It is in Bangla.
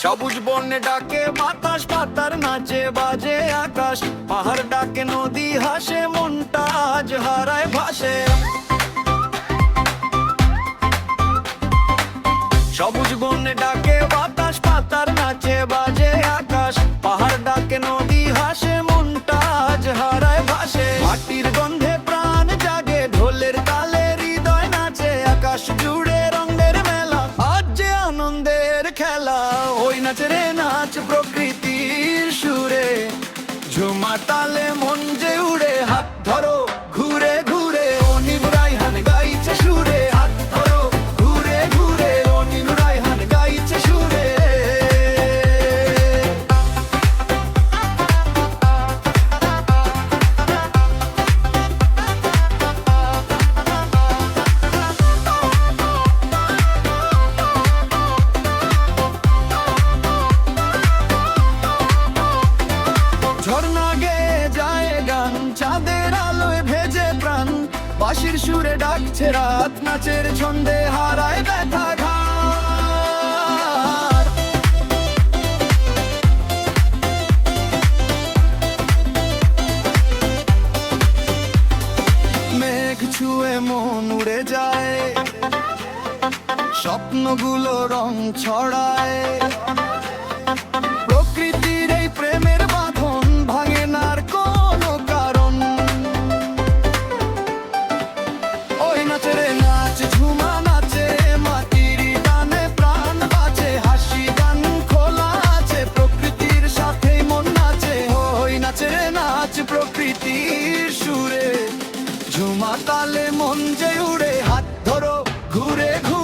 সবুজ বনে ডাকে বাতাস, পাতার নাচে বাজে আকাশ, পাহাড় ডাকে নদী হাসে, মনটা আজ হারায় ভাসে। সবুজ বনে ডাকে বাতাস, পাতার নাচে বাজে আকাশ, পাহাড় ডাকে নদী হাসে, মনটা আজ হারায় ভাসে। মাটির গন্ধে প্রাণ জাগে, ঢোলের তালে হৃদয় নাচে, আকাশ জুড়ে রঙের মেলা, আজ যে আনন্দের খেলা। ওই নাচে রে নাচ প্রকৃতির সুরে, ঝুমা তালে মন যে উড়ে। হাত ধরো ঘুরে ঘুরে, অনিল রায়হান গাইছে সুরে। হাত ধরো ঘুরে ঘুরে, অনিল রায়হান গাইছে সুরে। ঝর্ণা গেয়ে যায় গান, চাঁদের আলোয় ভেজে প্রাণ, বাঁশির সুরে ডাকছে রাত, নাচের ছন্দে হারায় ব্যথা ঘাট। মেঘ ছুঁয়ে মন উড়ে যায়, স্বপ্নগুলো রং ছড়ায়। প্রকৃতির এই প্রেমের বাঁধন ভাঙে না আর কোনো কারণ। ওই নাচে রে নাচ, ঝুমা নাচে, মাটির গানে প্রাণ বাজে, হাসি গান খোলা আছে, প্রকৃতির সাথেই মন নাচে। ওই নাচে রে নাচ প্রকৃতির সুরে, ঝুমা তালে মন যে উড়ে। হাত ধরো ঘুরে ঘুরে,